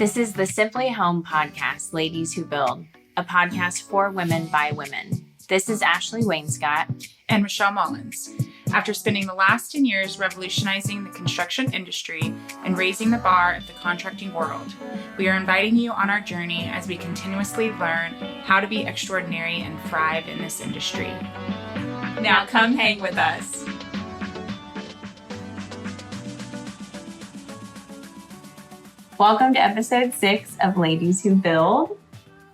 This is the Simply Home podcast, Ladies Who Build, a podcast for women by women. This is Ashley Wainscott and Michelle Mullins. After spending the last 10 years revolutionizing the construction industry and raising the bar of the contracting world, we are inviting you on our journey as we continuously learn how to be extraordinary and thrive in this industry. Now come hang with us. Welcome to episode 6 of Ladies Who Build.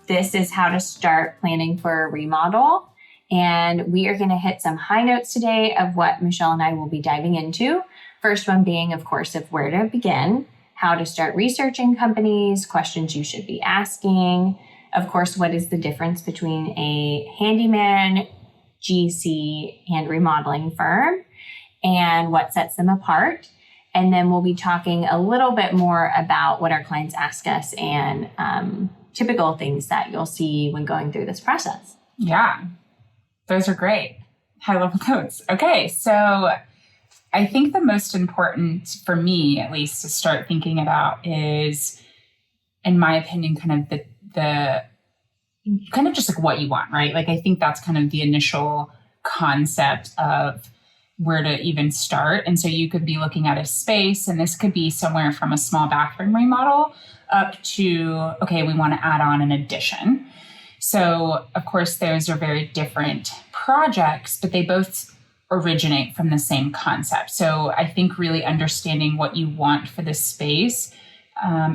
This is how to start planning for a remodel. And we are going to hit some high notes today of what Michelle and I will be diving into. First one being, of course, of where to begin, how to start researching companies, questions you should be asking. Of course, what is the difference between a handyman, GC, and remodeling firm, and what sets them apart. And then we'll be talking a little bit more about what our clients ask us and typical things that you'll see when going through this process. Yeah, those are great. High-level notes. Okay, so I think the most important for me, at least, to start thinking about is, in my opinion, kind of the kind of just like what you want, right? Like, I think that's kind of the initial concept of where to even start. And so you could be looking at a space, and this could be somewhere from a small bathroom remodel up to, okay, we want to add on an addition. So of course, those are very different projects, but they both originate from the same concept. So I think really understanding what you want for the space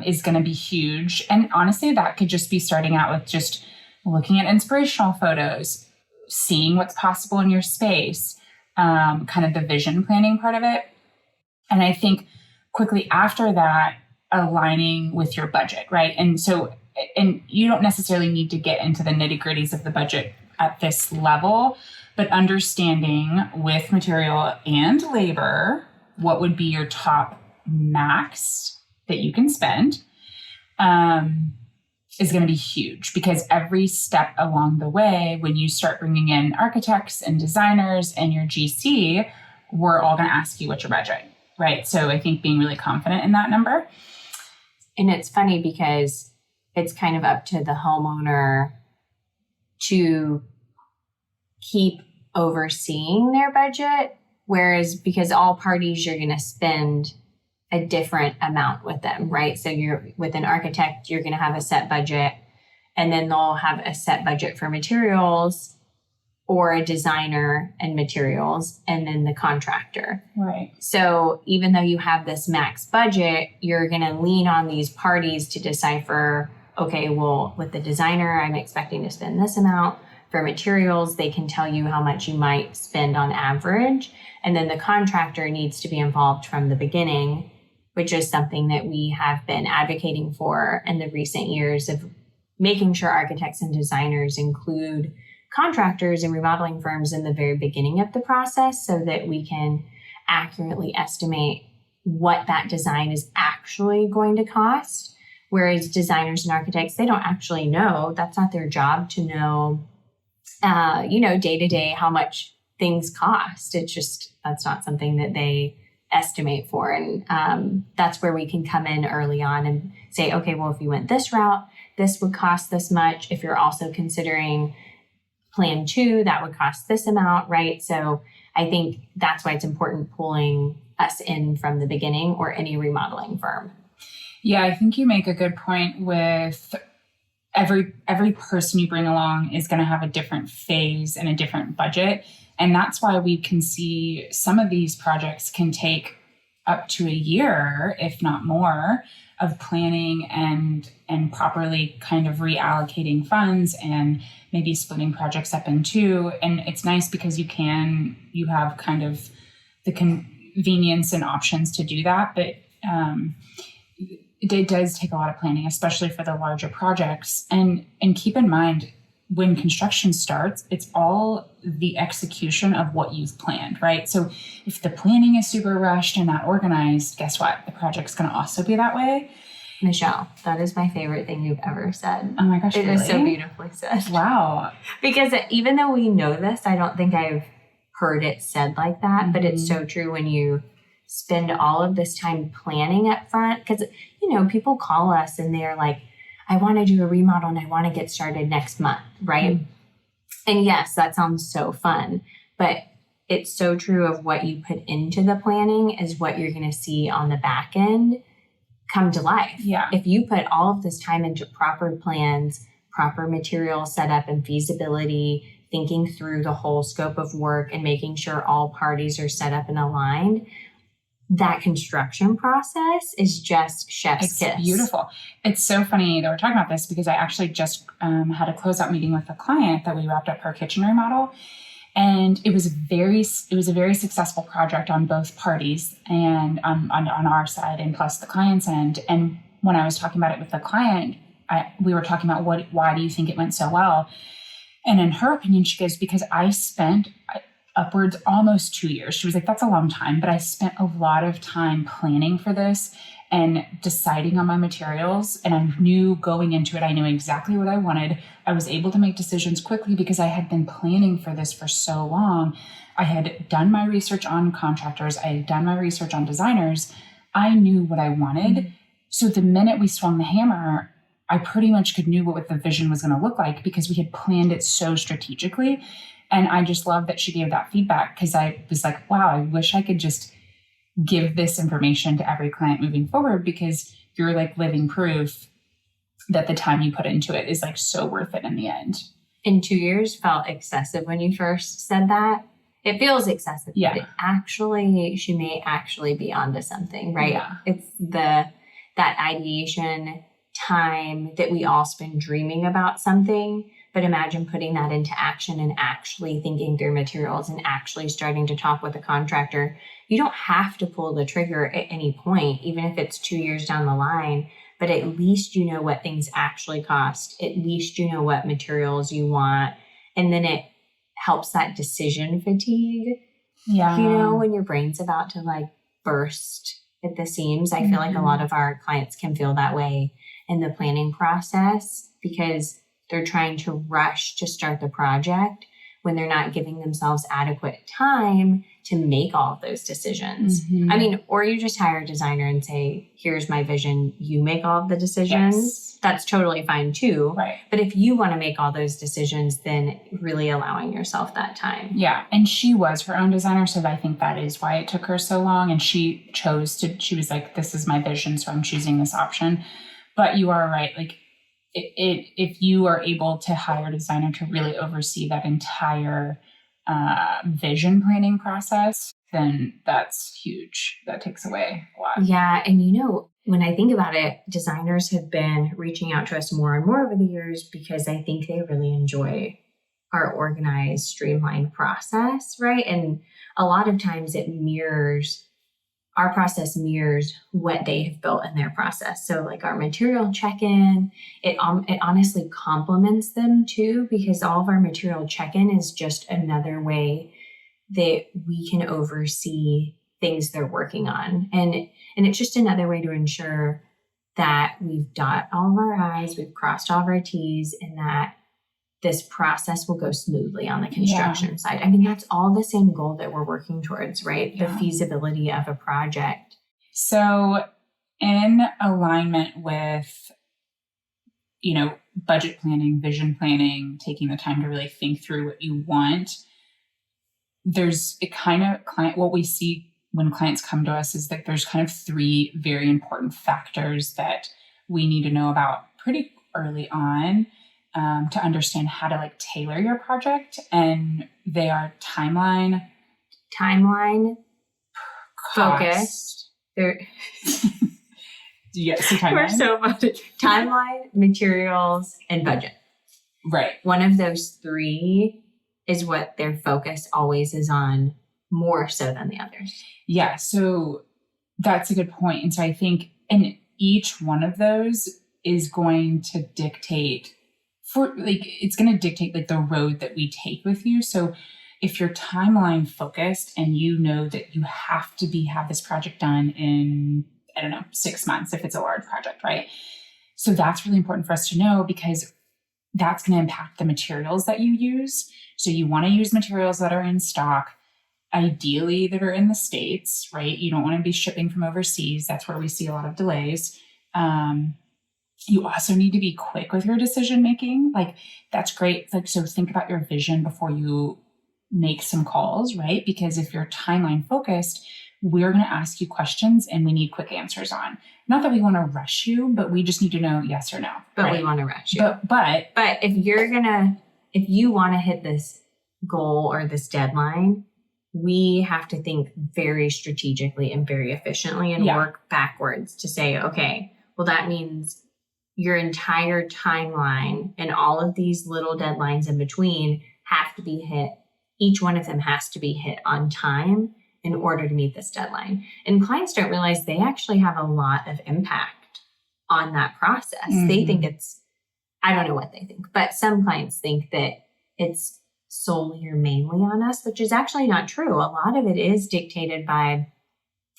is going to be huge. And honestly, that could just be starting out with just looking at inspirational photos, seeing what's possible in your space, kind of the vision planning part of it. And I think quickly after that, aligning with your budget, right? And so, and you don't necessarily need to get into the nitty-gritties of the budget at this level, but understanding with material and labor, what would be your top max that you can spend is going to be huge, because every step along the way, when you start bringing in architects and designers and your GC, we're all going to ask you what's your budget, right? So I think being really confident in that number. And it's funny because it's kind of up to the homeowner to keep overseeing their budget, whereas because all parties, you're going to spend a different amount with them, right? So you're with an architect, you're going to have a set budget, and then they'll have a set budget for materials, or a designer and materials, and then the contractor. Right. So even though you have this max budget, you're going to lean on these parties to decipher, okay, well, with the designer, I'm expecting to spend this amount. For materials, they can tell you how much you might spend on average. And then the contractor needs to be involved from the beginning, which is something that we have been advocating for in the recent years, of making sure architects and designers include contractors and remodeling firms in the very beginning of the process, so that we can accurately estimate what that design is actually going to cost. Whereas designers and architects, they don't actually know. That's not their job to know, day to day how much things cost. It's just, that's not something that they estimate for. And that's where we can come in early on and say, okay, well, if you went this route, this would cost this much. If you're also considering plan 2, that would cost this amount, right? So I think that's why it's important pulling us in from the beginning, or any remodeling firm. Yeah, I think you make a good point with every person you bring along is going to have a different phase and a different budget. And that's why we can see some of these projects can take up to a year, if not more, of planning and properly kind of reallocating funds and maybe splitting projects up in 2. And it's nice because you have kind of the convenience and options to do that. But it does take a lot of planning, especially for the larger projects. And keep in mind, when construction starts, it's all the execution of what you've planned, right? So if the planning is super rushed and not organized, guess what? The project's going to also be that way. Michelle, that is my favorite thing you've ever said. Oh my gosh, it really? is so beautifully said. Wow. Because even though we know this, I don't think I've heard it said like that, but it's so true when you spend all of this time planning up front. Because, people call us and they're like, I want to do a remodel and I want to get started next month, right? Mm-hmm. And yes, that sounds so fun, but it's so true of what you put into the planning is what you're going to see on the back end come to life. Yeah. If you put all of this time into proper plans, proper material setup and feasibility, thinking through the whole scope of work and making sure all parties are set up and aligned, that construction process is just chef's kiss. It's beautiful. It's so funny that we're talking about this because I actually just had a closeout meeting with a client that we wrapped up her kitchen remodel. And it was a very successful project on both parties and on our side and plus the client's end. And when I was talking about it with the client, we were talking about why do you think it went so well? And in her opinion, she goes, because I spent upwards almost 2 years. She was like, that's a long time, but I spent a lot of time planning for this and deciding on my materials. And I knew going into it, I knew exactly what I wanted. I was able to make decisions quickly because I had been planning for this for so long. I had done my research on contractors. I had done my research on designers. I knew what I wanted. Mm-hmm. So the minute we swung the hammer, I pretty much could knew what the vision was going to look like because we had planned it so strategically. And I just love that she gave that feedback because I was like, wow, I wish I could just give this information to every client moving forward because you're like living proof that the time you put into it is like so worth it in the end. In 2 years felt excessive when you first said that. It feels excessive. Yeah. But she may actually be onto something, right? Yeah. It's that ideation time that we all spend dreaming about something. But imagine putting that into action and actually thinking through materials and actually starting to talk with a contractor. You don't have to pull the trigger at any point, even if it's 2 years down the line, but at least you know what things actually cost. At least you know what materials you want. And then it helps that decision fatigue. Yeah. When your brain's about to like burst at the seams. I feel like a lot of our clients can feel that way in the planning process because they're trying to rush to start the project when they're not giving themselves adequate time to make all of those decisions. Mm-hmm. I mean, or you just hire a designer and say, here's my vision, you make all of the decisions. Yes. That's totally fine too. Right. But if you want to make all those decisions, then really allowing yourself that time. Yeah. And she was her own designer. So I think that is why it took her so long. And she was like, this is my vision. So I'm choosing this option. But you are right. Like, if you are able to hire a designer to really oversee that entire vision planning process, then that's huge. That takes away a lot. Yeah. And when I think about it, designers have been reaching out to us more and more over the years because I think they really enjoy our organized, streamlined process, right? And a lot of times our process mirrors what they have built in their process. So like our material check-in, it honestly complements them too, because all of our material check-in is just another way that we can oversee things they're working on. And it's just another way to ensure that we've dotted all of our I's, we've crossed all of our T's, and that this process will go smoothly on the construction side. I mean, that's all the same goal that we're working towards, right? Yeah. The feasibility of a project. So in alignment with, budget planning, vision planning, taking the time to really think through what you want, what we see when clients come to us is that there's kind of 3 very important factors that we need to know about pretty early on. To understand how to tailor your project, and they are timeline, focused. Yes, timeline. We're so budget. Timeline, materials, and budget. Right. One of those 3 is what their focus always is on, more so than the others. Yeah. So that's a good point. And so I think, and each one of those is going to dictate. It's going to dictate the road that we take with you. So if you're timeline focused and you know that you have to have this project done in, 6 months, if it's a large project, right? So that's really important for us to know because that's going to impact the materials that you use. So you want to use materials that are in stock. ideally that are in the States, right? You don't want to be shipping from overseas. That's where we see a lot of delays. You also need to be quick with your decision making. Like, that's great. Like, so think about your vision before you make some calls, right? Because if you're timeline focused, we're going to ask you questions and we need quick answers on. Not that we want to rush you, but we just need to know yes or no. But right? we want to rush you. But if you want to hit this goal or this deadline, we have to think very strategically and very efficiently and work backwards to say, okay, well, that means your entire timeline and all of these little deadlines in between have to be hit. Each one of them has to be hit on time in order to meet this deadline. And clients don't realize they actually have a lot of impact on that process. Mm-hmm. They think I don't know what they think, but some clients think that it's solely or mainly on us, which is actually not true. A lot of it is dictated by,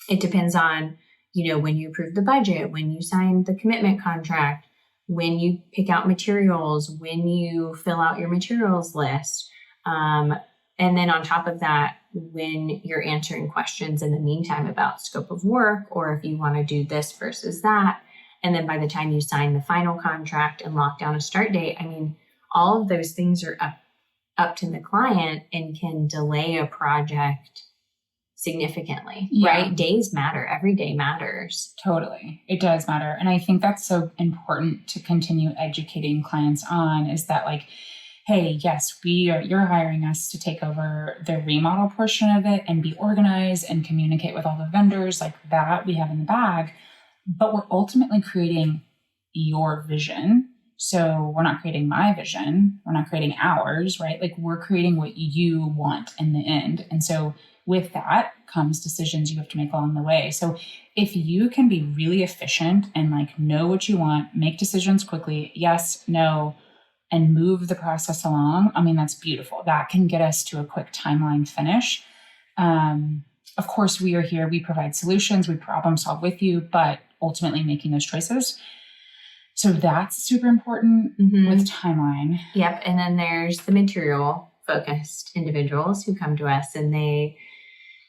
it depends on, when you approve the budget, when you sign the commitment contract, when you pick out materials, when you fill out your materials list. And then on top of that, when you're answering questions in the meantime about scope of work, or if you want to do this versus that. And then by the time you sign the final contract and lock down a start date, all of those things are up to the client and can delay a project significantly, right? Days matter. Every day matters. Totally. It does matter. And I think that's so important to continue educating clients on, is that like, hey, yes, you're hiring us to take over the remodel portion of it and be organized and communicate with all the vendors like that we have in the bag, but we're ultimately creating your vision. So we're not creating my vision. We're not creating ours, right? Like, we're creating what you want in the end. And so with that comes decisions you have to make along the way. So if you can be really efficient and like know what you want, make decisions quickly, yes, no, and move the process along, that's beautiful. That can get us to a quick timeline finish. Of course, we are here. We provide solutions. We problem solve with you, but ultimately making those choices. So that's super important with timeline. Yep. And then there's the material focused individuals who come to us and they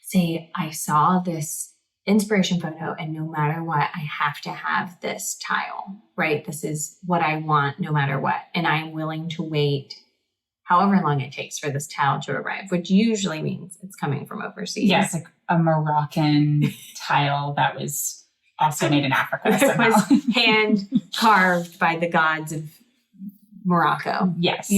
say, I saw this inspiration photo and no matter what, I have to have this tile, right? This is what I want no matter what. And I'm willing to wait however long it takes for this tile to arrive, which usually means it's coming from overseas. Yes, like a Moroccan tile that was also made in Africa. It was hand carved by the gods of Morocco. Yes.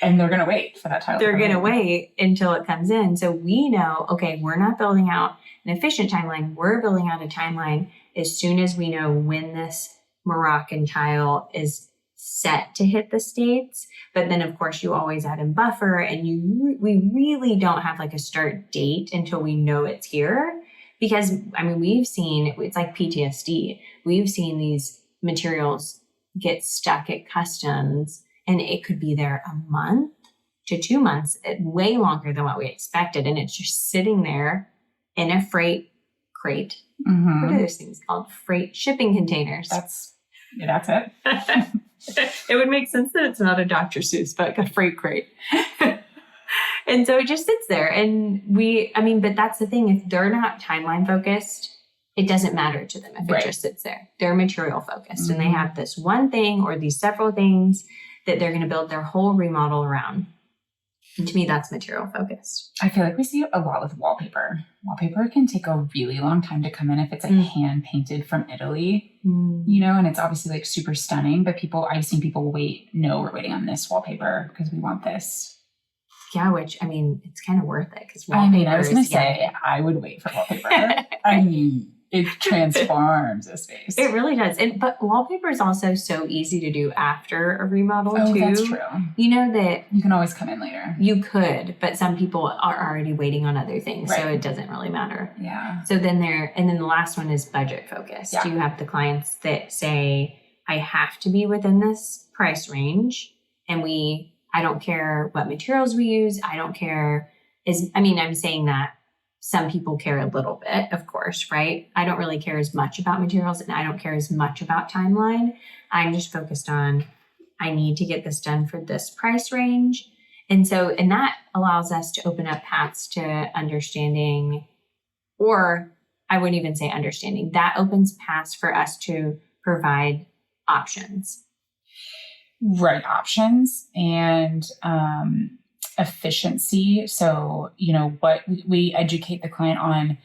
And they're going to wait for that tile. They're going to wait until it comes in. So we know, okay, we're not building out an efficient timeline. We're building out a timeline as soon as we know when this Moroccan tile is set to hit the States. But then, of course, you always add in buffer, and we really don't have like a start date until we know it's here. Because, we've seen, it's like PTSD. We've seen these materials get stuck at customs, and it could be there a month to 2 months, way longer than what we expected. And it's just sitting there in a freight crate. Mm-hmm. What are those things called? Freight shipping containers. That's it. It would make sense that it's not a Dr. Seuss book, a freight crate. And so it just sits there. And but that's the thing. If they're not timeline focused, it doesn't matter to them if it just sits there. They're material focused and they have this one thing or these several things that they're going to build their whole remodel around. And to me, that's material focused. I feel like we see a lot with wallpaper. Wallpaper can take a really long time to come in if it's like hand painted from Italy, and it's obviously like super stunning, but I've seen people wait. No, we're waiting on this wallpaper because we want this. Yeah, which, it's kind of worth it because wallpaper I was going to say, I would wait for wallpaper. It transforms a space. It really does. But wallpaper is also so easy to do after a remodel too. That's true. That you can always come in later. You could, but some people are already waiting on other things, so it doesn't really matter. Yeah. So then the last one is budget focused. Yeah. You have the clients that say, I have to be within this price range, and I don't care what materials we use. I don't care. I'm saying that some people care a little bit, of course, right? I don't really care as much about materials and I don't care as much about timeline. I'm just focused on, I need to get this done for this price range. And that allows us to open up paths to understanding, or I wouldn't even say understanding, that opens paths for us to provide options. Right. Options and efficiency. So, what we educate the client on.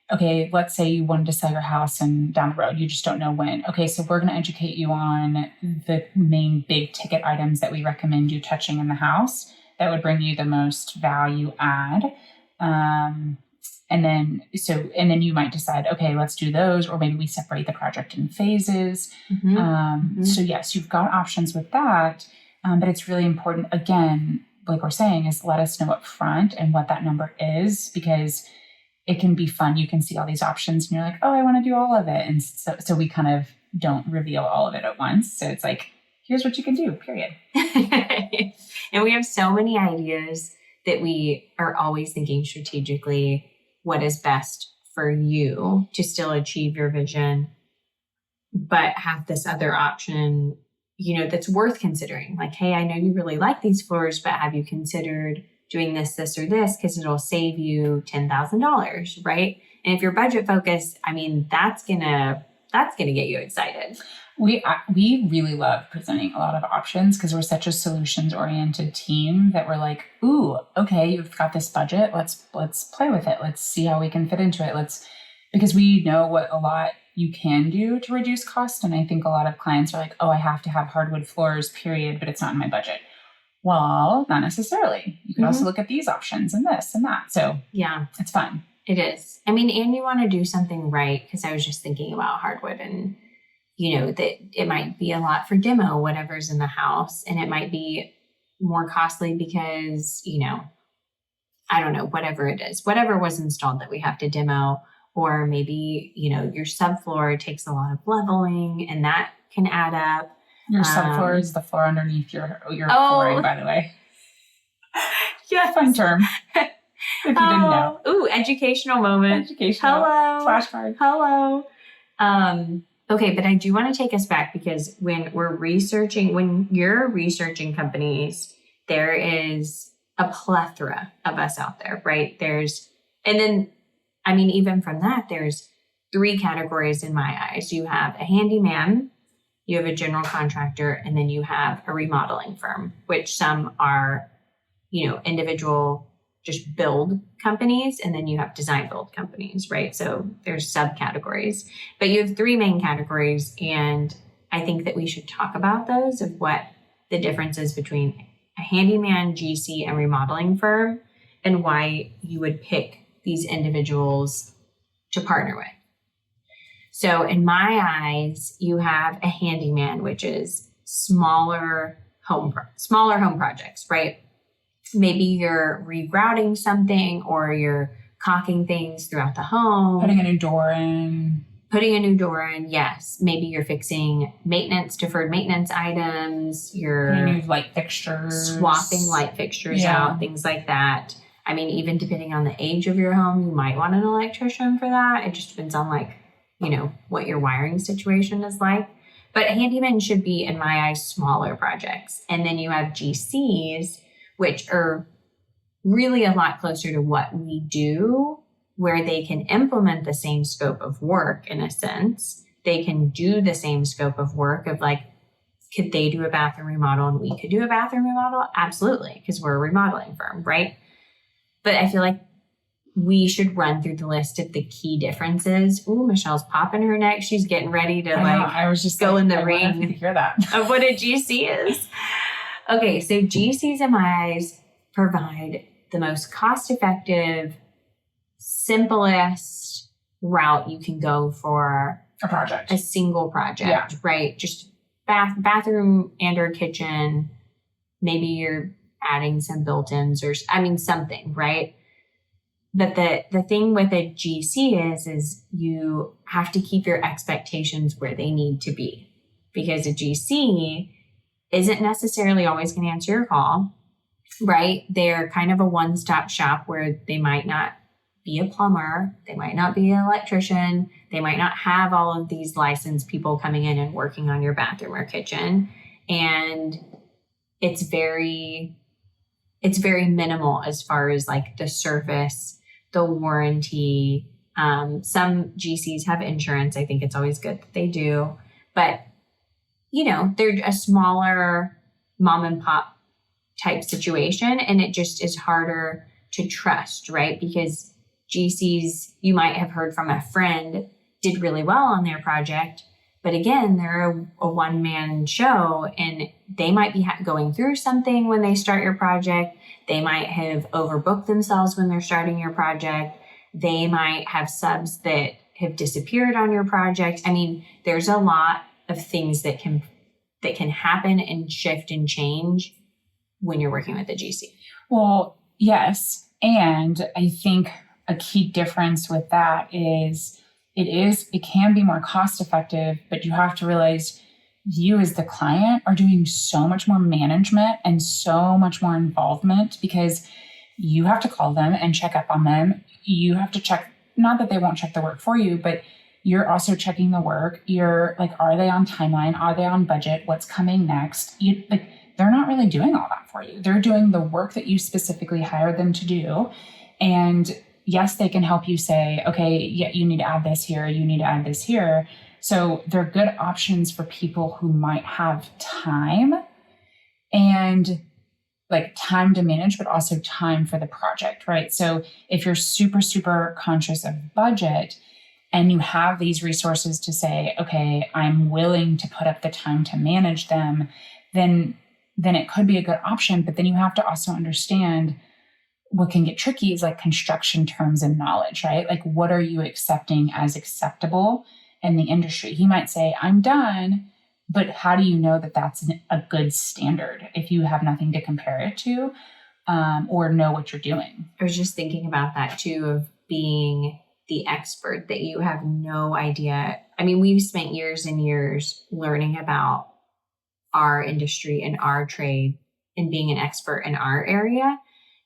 Okay, let's say you wanted to sell your house and down the road, you just don't know when. Okay, so we're going to educate you on the main big ticket items that we recommend you touching in the house that would bring you the most value add. And then you might decide, okay, let's do those, or maybe we separate the project in phases. So yes, you've got options with that, but it's really important, again, like we're saying, is let us know up front and what that number is, because it can be fun. You can see all these options and you're like, oh, I want to do all of it. And so we kind of don't reveal all of it at once. So it's like, here's what you can do, period. And we have so many ideas that we are always thinking strategically, what is best for you to still achieve your vision, but have this other option, that's worth considering. Like, hey, I know you really like these floors, but have you considered doing this, or this, because it'll save you $10,000, right? And if you're budget focused, that's gonna get you excited. We really love presenting a lot of options because we're such a solutions oriented team that we're like, ooh, okay, you've got this budget. Let's play with it. Let's see how we can fit into it. Because we know what a lot you can do to reduce cost. And I think a lot of clients are like, oh, I have to have hardwood floors, period, but it's not in my budget. Well, not necessarily. You could also look at these options and this and that. So yeah, it's fun. It is. And you want to do something right, because I was just thinking about hardwood and, that it might be a lot for demo, whatever's in the house. And it might be more costly because, I don't know, whatever it is, whatever was installed that we have to demo, or maybe, your subfloor takes a lot of leveling and that can add up. Your subfloor is the floor underneath your flooring, by the way. Yeah, fun term. If you didn't know. Ooh, educational moment. Hello. Flashcard. Hello. Okay, but I do want to take us back, because when you're researching companies, there is a plethora of us out there, right? Even from that, there's 3 categories in my eyes. You have a handyman, you have a general contractor, and then you have a remodeling firm, which some are, individual just build companies, and then you have design build companies, right? So there's subcategories, but you have 3 main categories. And I think that we should talk about those, of what the difference is between a handyman, GC, and remodeling firm, and why you would pick these individuals to partner with. So in my eyes, you have a handyman, which is smaller home projects, right? Maybe you're regrouting something, or you're caulking things throughout the home. Putting a new door in, yes. Maybe you're fixing deferred maintenance items. You're putting new light fixtures. Swapping light fixtures out, things like that. Even depending on the age of your home, you might want an electrician for that. It just depends on what your wiring situation is like. But handymen should be, in my eyes, smaller projects. And then you have GCs, which are really a lot closer to what we do, where they can implement the same scope of work in a sense. They can do the same scope of work of could they do a bathroom remodel and we could do a bathroom remodel? Absolutely, because we're a remodeling firm, right? But I feel like we should run through the list of the key differences. Ooh, Michelle's popping her neck. She's getting ready to I was just go in the ring. To hear that. Of what a GC is. Okay, so GCs in my eyes provide the most cost-effective, simplest route you can go for a project, a single project, right? Just bathroom and or kitchen. Maybe you're adding some built-ins or something, right? But the thing with a GC is you have to keep your expectations where they need to be, because a GC isn't necessarily always going to answer your call, right? They're kind of a one-stop shop where they might not be a plumber, they might not be an electrician, they might not have all of these licensed people coming in and working on your bathroom or kitchen. And it's very it's very minimal as far as like the service, the warranty. Some GCs have insurance. I think it's always good that they do, but they're a smaller mom and pop type situation, and it just is harder to trust, right? Because GCs, you might have heard from a friend, did really well on their project, but again, they're a one-man show, and they might be going through something when they start your project. They might have overbooked themselves when they're starting your project. They might have subs that have disappeared on your project. I mean, there's a lot of things that can happen and shift and change when you're working with a GC. Well, yes. And I think a key difference with that is it can be more cost effective, but you have to realize you as the client are doing so much more management and so much more involvement, because you have to call them and check up on them. You have to check, not that they won't check the work for you, but you're also checking the work. You're like, are they on timeline? Are they on budget? What's coming next? They're not really doing all that for you. They're doing the work that you specifically hired them to do. And yes, they can help you say, okay, yeah, you need to add this here. You need to add this here. So they're good options for people who might have time, and like time to manage, but also time for the project, right? So if you're super, super conscious of budget and you have these resources to say, okay, I'm willing to put up the time to manage them, then it could be a good option. But then you have to also understand what can get tricky is like construction terms and knowledge, right? Like, what are you accepting as acceptable in the industry? He might say, I'm done, but how do you know that that's a good standard if you have nothing to compare it to, or know what you're doing? I was just thinking about that too, of being the expert that you have no idea. I mean, we've spent years and years learning about our industry and our trade and being an expert in our area,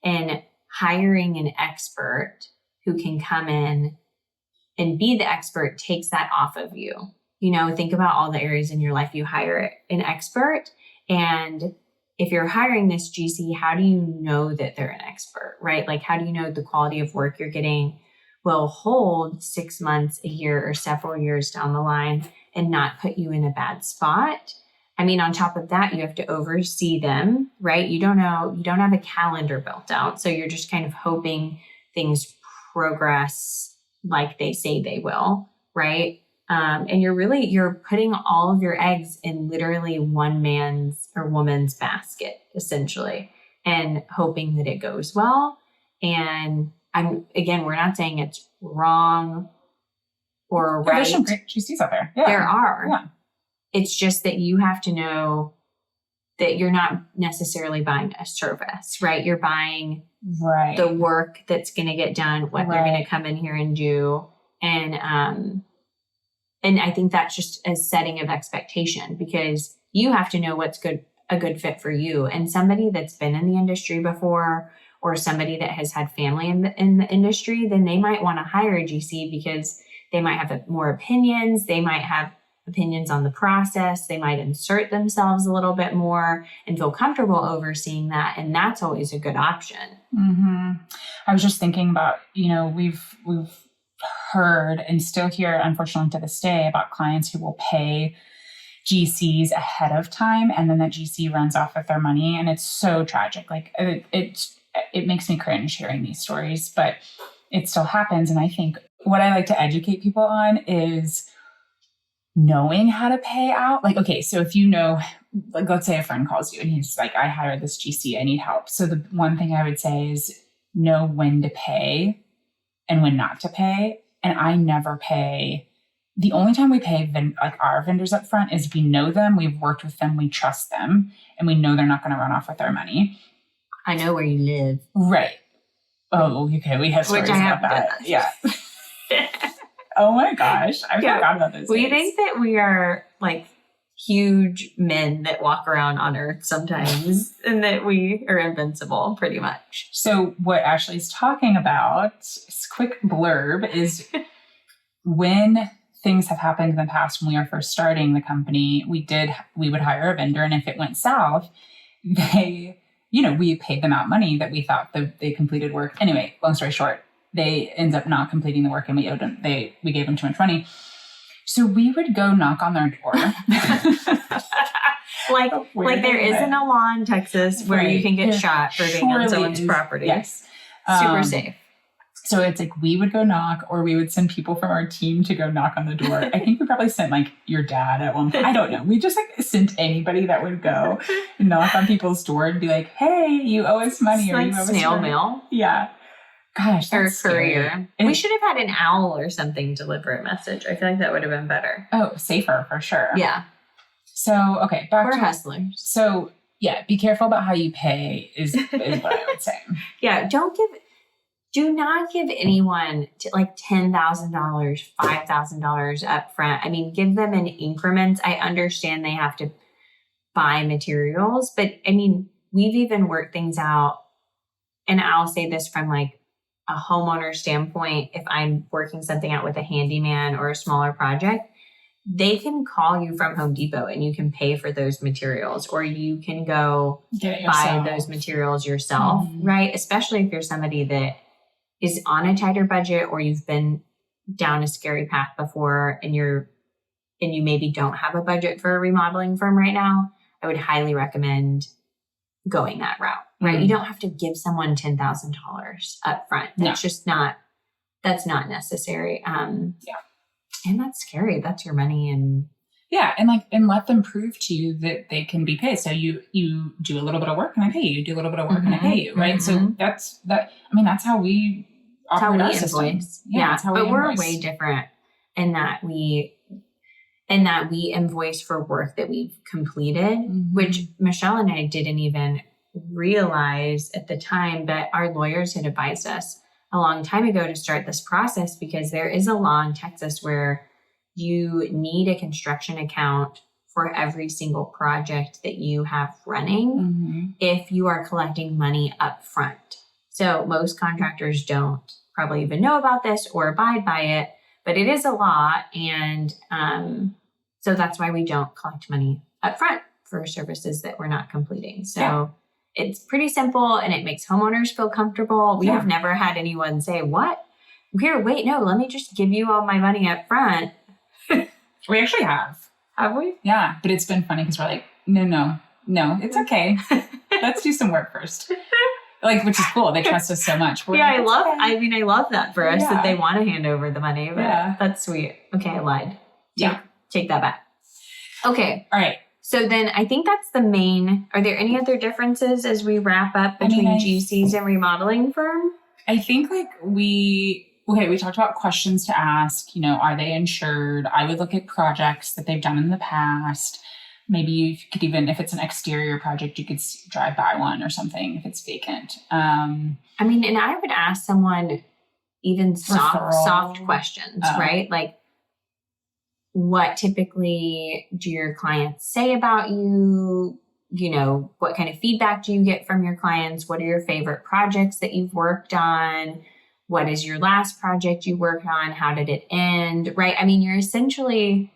and hiring an expert who can come in and be the expert takes that off of you. Think about all the areas in your life you hire an expert. And if you're hiring this GC, how do you know that they're an expert, right? Like, how do you know the quality of work you're getting will hold 6 months, a year, or several years down the line and not put you in a bad spot? I mean, on top of that, you have to oversee them, right? You don't have a calendar built out. So you're just kind of hoping things progress like they say they will, right? And you're putting all of your eggs in literally one man's or woman's basket, essentially, and hoping that it goes well. And we're not saying it's wrong or right. There's some great GCs out there. Yeah. There are. Yeah. It's just that you have to know that you're not necessarily buying a service, right? You're buying the work that's going to get done, what they're going to come in here and do. And I think that's just a setting of expectation, because you have to know what's a good fit for you. And somebody that's been in the industry before, or somebody that has had family in the industry, then they might want to hire a GC because they might have more opinions. They might have opinions on the process. They might insert themselves a little bit more and feel comfortable overseeing that. And that's always a good option. Mm-hmm. I was just thinking about, we've heard and still hear, unfortunately to this day, about clients who will pay GCs ahead of time, and then that GC runs off with their money. And it's so tragic. Like it makes me cringe hearing these stories, but it still happens. And I think what I like to educate people on is knowing how to pay out. Like, okay, so if like, let's say a friend calls you and he's like, I hired this GC, I need help. So the one thing I would say is know when to pay and when not to pay. And I never pay. The only time we pay our vendors up front is we know them, we've worked with them, we trust them, and we know they're not going to run off with our money. I know where you live. Right. Oh, okay. We have stories about that. Yeah. Oh my gosh. I forgot about those. We think that we are like huge men that walk around on earth sometimes, and that we are invincible pretty much. So what Ashley's talking about, quick blurb, is when things have happened in the past, when we were first starting the company, we would hire a vendor, and if it went south, they we paid them out money that we thought that they completed work. Anyway, long story short, they end up not completing the work and we owed them, we gave them too much money. So we would go knock on their door. like there isn't a law in Texas where you can get shot for being on someone's property. Yes. Super safe. So it's like we would go knock, or we would send people from our team to go knock on the door. I think we probably sent like your dad at one point. I don't know. We just like sent anybody that would go and knock on people's door and be like, "Hey, you owe us money." It's or like you owe snail us mail. Yeah. Gosh, that's or courier. Scary. We should have had an owl or something deliver a message. I feel like that would have been better. Oh, safer for sure. Yeah. So, okay, back to hustlers. So, yeah, be careful about how you pay is what I would say. Yeah, do not give anyone like $10,000, $5,000 up front. I mean, give them in increments. I understand they have to buy materials, but I mean, we've even worked things out, and I'll say this from like a homeowner standpoint. If I'm working something out with a handyman or a smaller project, they can call you from Home Depot and you can pay for those materials, or you can go buy those materials yourself, right? Especially if you're somebody that is on a tighter budget, or you've been down a scary path before and you maybe don't have a budget for a remodeling firm right now. I would highly recommend going that route, right? You don't have to give someone $10,000 up front. That's that's not necessary. And that's scary. That's your money. And let them prove to you that they can be paid. So you do a little bit of work and I pay you. You do a little bit of work and I pay you, right? So that's how we operate our invoice. That's how we invoice. We're way different in that we invoice for work that we've completed, which Michelle and I didn't even realize at the time, but our lawyers had advised us a long time ago to start this process, because there is a law in Texas where you need a construction account for every single project that you have running if you are collecting money up front. So most contractors don't probably even know about this or abide by it, but it is a law. And so that's why we don't collect money up front for services that we're not completing. So it's pretty simple, and it makes homeowners feel comfortable. We have never had anyone say, "What? Here, wait, no, let me just give you all my money up front." We actually have. Have we? Yeah, but it's been funny because we're like, no, it's okay. Let's do some work first. Which is cool. They trust us so much. I love that for us, that they want to hand over the money. But that's sweet. Okay, I lied. Take that back. Okay. All right. So then I think that's the main. Are there any other differences as we wrap up between GCs and remodeling firm? I think we talked about questions to ask. Are they insured? I would look at projects that they've done in the past. Maybe you could even, if it's an exterior project, you could drive by one or something if it's vacant. And I would ask someone even soft questions, right? Like, what typically do your clients say about you? What kind of feedback do you get from your clients? What are your favorite projects that you've worked on? What is your last project you worked on? How did it end? Right? You're essentially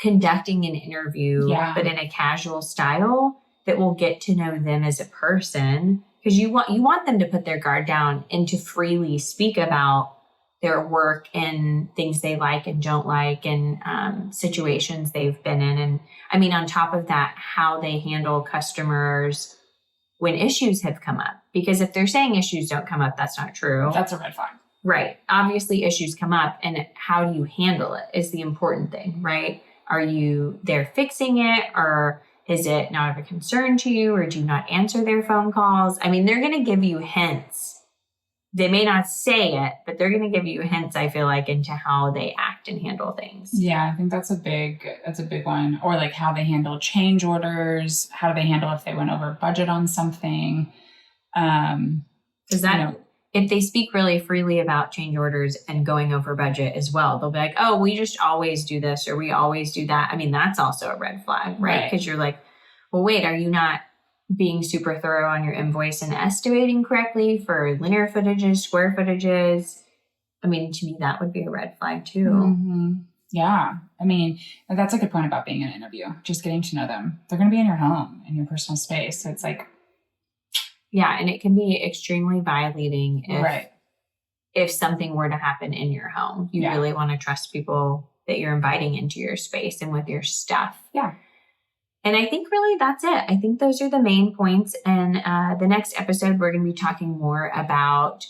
conducting an interview, but in a casual style that will get to know them as a person, because you want them to put their guard down and to freely speak about their work and things they like and don't like, and situations they've been in. And on top of that, how they handle customers when issues have come up. Because if they're saying issues don't come up, that's not true. That's a red flag. Right. Obviously issues come up, and how do you handle it is the important thing, right? Are you there fixing it, or is it not of a concern to you, or do you not answer their phone calls? They're going to give you hints. They may not say it, but they're going to give you hints, I feel like, into how they act and handle things. Yeah, I think that's a big one. Or like how they handle change orders. How do they handle if they went over budget on something? If they speak really freely about change orders and going over budget as well, they'll be like, "Oh, we just always do this," or "We always do that." That's also a red flag, right? Because you're like, well, wait, are you not being super thorough on your invoice and estimating correctly for linear footages, square footages? To me, that would be a red flag too. Yeah. That's a good point about being in an interview, just getting to know them. They're going to be in your home, in your personal space. So it's like, Yeah, and it can be extremely violating Right. if something were to happen in your home. You really want to trust people that you're inviting into your space and with your stuff. Yeah. And I think really that's it. I think those are the main points. And the next episode, we're going to be talking more about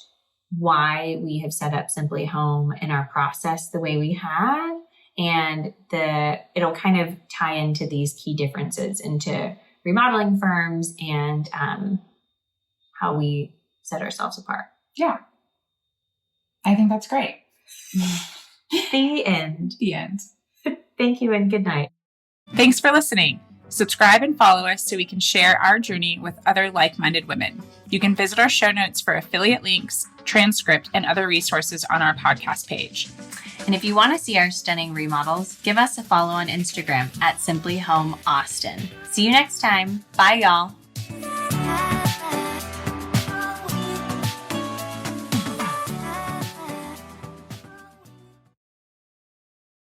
why we have set up Simply Home and our process the way we have. And it'll kind of tie into these key differences into remodeling firms and how we set ourselves apart. Yeah. I think that's great. The end. The end. Thank you and good night. Thanks for listening. Subscribe and follow us so we can share our journey with other like-minded women. You can visit our show notes for affiliate links, transcript, and other resources on our podcast page. And if you want to see our stunning remodels, give us a follow on Instagram at Simply Home Austin. See you next time. Bye, y'all.